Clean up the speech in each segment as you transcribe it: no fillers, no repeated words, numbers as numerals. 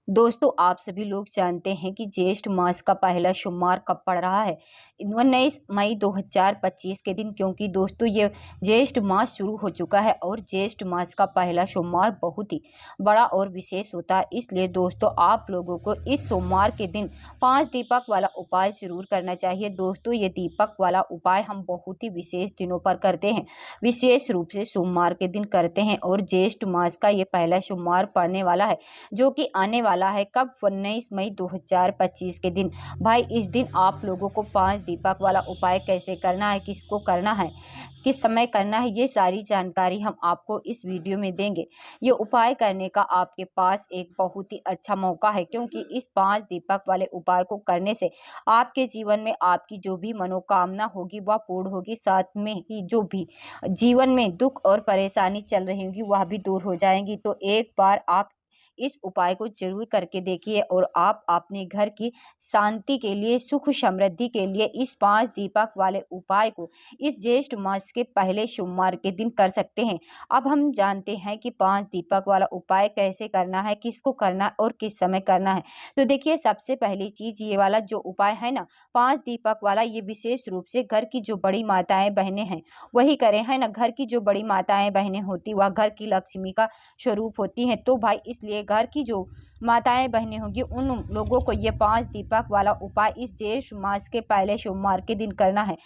दोस्तों, आप सभी लोग जानते हैं कि ज्येष्ठ मास का पहला सोमवार कब पड़ रहा है? 19 मई 2025 के दिन, क्योंकि दोस्तों ये ज्येष्ठ मास शुरू हो चुका है और ज्येष्ठ मास का पहला सोमवार बहुत ही बड़ा और विशेष होता है। इसलिए दोस्तों, आप लोगों को इस सोमवार के दिन 5 दीपक वाला उपाय जरूर करना चाहिए। दोस्तों, ये दीपक वाला उपाय हम बहुत ही विशेष दिनों पर करते हैं, विशेष रूप से सोमवार के दिन करते हैं और ज्येष्ठ मास का ये पहला सोमवार पड़ने वाला है, जो कि आने वाला है कब? 19 मई 2025 के दिन। भाई, इस दिन आप लोगों को 5 दीपक वाला उपाय कैसे करना है, किसको करना है, किस समय करना है, ये सारी जानकारी हम आपको इस वीडियो में देंगे। ये उपाय करने का आपके पास एक बहुत ही अच्छा मौका है, क्योंकि इस 5 दीपक वाले उपाय को करने से आपके जीवन में आपकी जो भी मनोकामना होगी वह पूर्ण होगी। साथ में ही जो भी जीवन में दुख और परेशानी चल रही होगी वह भी दूर हो जाएंगी। तो एक बार आप इस उपाय को जरूर करके देखिए और आप अपने घर की शांति के लिए, सुख समृद्धि के लिए इस 5 दीपक वाले उपाय को इस ज्येष्ठ मास के पहले सोमवार के दिन कर सकते हैं। अब हम जानते हैं कि 5 दीपक वाला उपाय कैसे करना है, किसको करना है और किस समय करना है। तो देखिए, सबसे पहली चीज ये वाला जो उपाय है ना, 5 दीपक वाला, ये विशेष रूप से घर की जो बड़ी माताएं बहनें हैं वही करें, है ना। घर की जो बड़ी माताएं बहनें होती वह घर की लक्ष्मी का स्वरूप होती हैं। तो भाई, इसलिए घर की जो माताएं बहनें होंगी उन लोगों को ये 5 दीपक वाला उपाय इस ज्येष्ठ मास के पहले सोमवार के दिन करना है।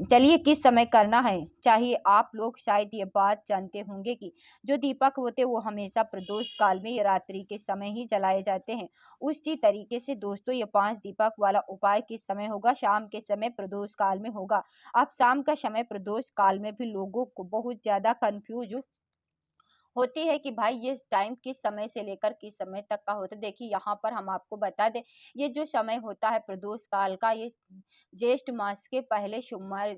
चलिए, किस समय करना है चाहिए, आप लोग शायद ये बात जानते होंगे कि जो दीपक होते हैं वो हमेशा प्रदोष काल में या रात्रि के समय ही जलाए जाते हैं। उसी तरीके से दोस्तों, ये 5 दीपक वाला उपाय किस समय होगा? शाम के समय प्रदोष काल में होगा। अब शाम का समय प्रदोष काल में भी लोगों को बहुत ज्यादा कंफ्यूज होती है कि भाई ये टाइम किस समय से लेकर किस समय तक का होता है। देखिए, यहाँ पर हम आपको बता दें, ये जो समय होता है प्रदोष काल का, ये ज्येष्ठ मास के पहले सोमवार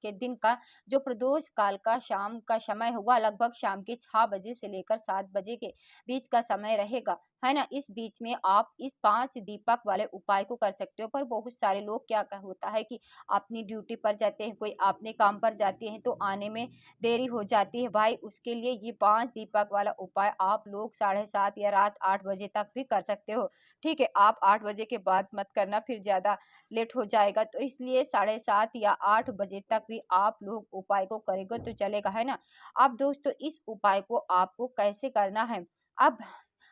के दिन का जो प्रदोष काल का शाम का समय होगा, लगभग शाम के 6 बजे से लेकर 7 बजे के बीच का समय रहेगा, है ना। इस बीच में आप इस 5 दीपक वाले उपाय को कर सकते हो। पर बहुत सारे लोग होता है कि अपनी ड्यूटी पर जाते हैं, कोई अपने काम पर जाते हैं, तो आने में देरी हो जाती है। भाई, उसके लिए ये 5 दीपक वाला उपाय आप लोग 7:30 या रात 8 बजे तक भी कर सकते हो। ठीक है, आप 8 बजे के बाद मत करना, फिर ज़्यादा लेट हो जाएगा। तो इसलिए 7:30 या 8 बजे तक भी आप लोग उपाय को करेंगे तो चलेगा, है ना। अब दोस्तों, इस उपाय को आपको कैसे करना है, अब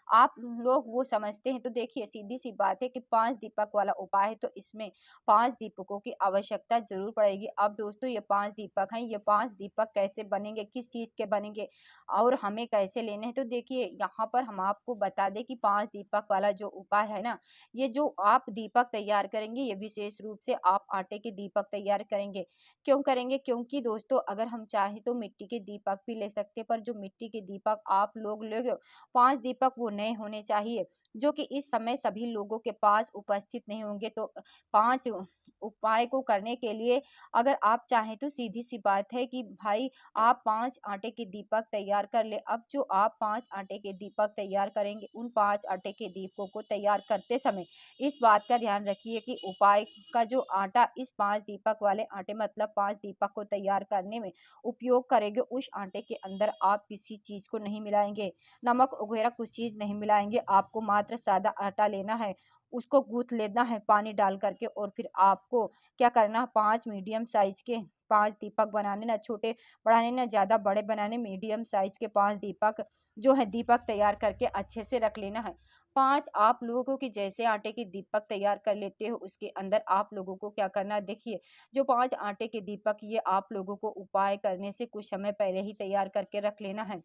आप लोग वो समझते हैं। तो देखिए, सीधी सी बात है कि 5 दीपक वाला उपाय है, तो इसमें 5 दीपकों की आवश्यकता जरूर पड़ेगी। अब दोस्तों, ये 5 दीपक हैं, ये 5 दीपक कैसे बनेंगे, किस चीज के बनेंगे और हमें कैसे लेने हैं, तो देखिए यहाँ पर हम आपको बता दें कि 5 दीपक वाला जो उपाय है ना, ये जो आप दीपक तैयार करेंगे, ये विशेष रूप से आप आटे के दीपक तैयार करेंगे। क्यों करेंगे? क्योंकि दोस्तों, अगर हम चाहें तो मिट्टी के दीपक भी ले सकते हैं, पर जो मिट्टी के दीपक आप लोग लोगे 5 दीपक, वो नए होने चाहिए, जो कि इस समय सभी लोगों के पास उपस्थित नहीं होंगे। तो 5 उपाय को करने के लिए अगर आप चाहें तो सीधी सी बात है कि भाई, आप 5 आटे के दीपक तैयार कर ले। अब जो आप 5 आटे के दीपक तैयार करेंगे, उन 5 आटे के दीपकों को तैयार करते समय इस बात का ध्यान रखिए कि उपाय का जो आटा इस 5 दीपक वाले आटे, मतलब 5 दीपक को तैयार करने में उपयोग करेंगे, उस आटे के अंदर आप किसी चीज को नहीं मिलाएंगे, नमक वगैरह कुछ चीज नहीं मिलाएंगे। आपको मात्र सादा आटा लेना है, उसको गूंथ लेना है पानी डाल करके, और फिर आपको क्या करना है, 5 मीडियम साइज के 5 दीपक बनाने, ना छोटे बनाने ना ज्यादा बड़े बनाने, मीडियम साइज के 5 दीपक जो है दीपक तैयार करके अच्छे से रख लेना है। 5 आप लोगों की जैसे आटे के दीपक तैयार कर लेते हो, उसके अंदर आप लोगों को क्या करना है, देखिए, जो 5 आटे के दीपक, ये आप लोगों को उपाय करने से कुछ समय पहले ही तैयार करके रख लेना है।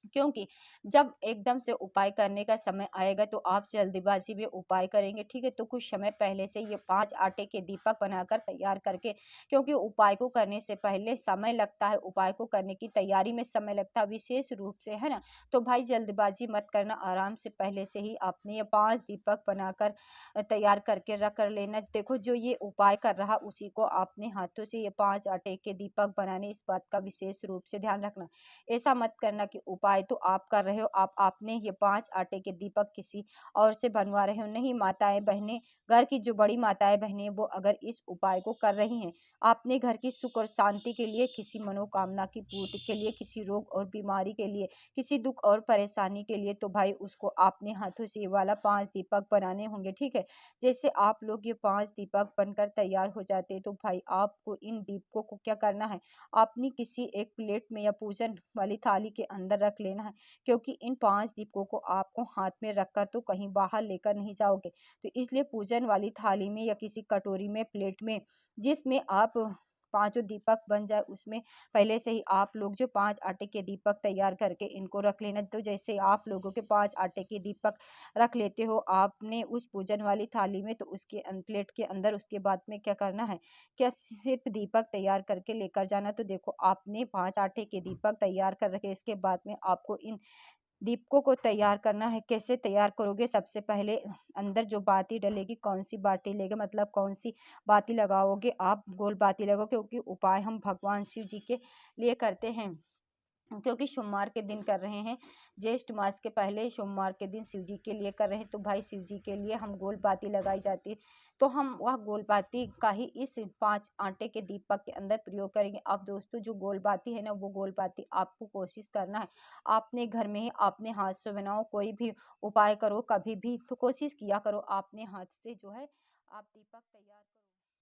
क्योंकि जब एकदम से उपाय करने का समय आएगा तो आप जल्दीबाजी में उपाय करेंगे, ठीक है। तो कुछ समय पहले से ये 5 आटे के दीपक बनाकर तैयार करके, क्योंकि उपाय को करने से पहले समय लगता है, उपाय को करने की तैयारी में समय लगता है विशेष रूप से, है ना। तो भाई, जल्दबाजी मत करना, आराम से पहले से ही आपने ये 5 दीपक बनाकर तैयार करके रख कर लेना। देखो, जो ये उपाय कर रहा उसी को अपने हाथों से ये 5 आटे के दीपक बनाने, इस बात का विशेष रूप से ध्यान रखना। ऐसा मत करना कि उपाय उपाय तो आप कर रहे हो, आपने ये 5 आटे के दीपक किसी और से बनवा रहे हो नहीं। माताएँ बहनें, घर की जो बड़ी माताएँ बहनें वो अगर इस उपाय को कर रही हैं, आपने घर की सुख और शांति के लिए, किसी मनोकामना की पूर्ति के लिए, किसी रोग और बीमारी के लिए, किसी दुख और परेशानी के लिए, तो भाई उसको आपने हाथों से ये वाला 5 दीपक बनाने होंगे, ठीक है। जैसे आप लोग ये 5 दीपक बनकर तैयार हो जाते हैं, तो भाई आपको इन दीपकों को क्या करना है, अपनी किसी एक प्लेट में या पूजन वाली थाली के अंदर रख लेना है, क्योंकि इन 5 दीपकों को आपको हाथ में रखकर तो कहीं बाहर लेकर नहीं जाओगे। तो इसलिए पूजन वाली थाली में या किसी कटोरी में, प्लेट में, जिसमें आप पाँचों दीपक बन जाए, उसमें पहले से ही आप लोग जो 5 आटे के दीपक तैयार करके इनको रख लेना। तो जैसे आप लोगों के 5 आटे के दीपक रख लेते हो आपने उस पूजन वाली थाली में, तो उसके प्लेट के अंदर उसके बाद में क्या करना है, क्या सिर्फ दीपक तैयार करके लेकर जाना। तो देखो आपने 5 आटे के दीपक तैयार कर रखे, इसके बाद में आपको इन दीपकों को तैयार करना है। कैसे तैयार करोगे, सबसे पहले अंदर जो बाती डलेगी, कौन सी बाती लेगे, मतलब कौन सी बाती लगाओगे, आप गोल बाती लगाओ, क्योंकि उपाय हम भगवान शिव जी के लिए करते हैं, क्योंकि सोमवार के दिन कर रहे हैं, ज्येष्ठ मास के पहले सोमवार के दिन शिव जी के लिए कर रहे हैं। तो भाई शिव जी के लिए हम गोल बाती लगाई जाती है, तो हम वह गोल बाती का ही इस 5 आटे के दीपक के अंदर प्रयोग करेंगे। अब दोस्तों जो गोल बाती है ना, वो गोल बाती आपको कोशिश करना है आपने घर में ही अपने हाथ से बनाओ। कोई भी उपाय करो कभी भी तो कोशिश किया करो अपने हाथ से जो है आप दीपक तैयार करो।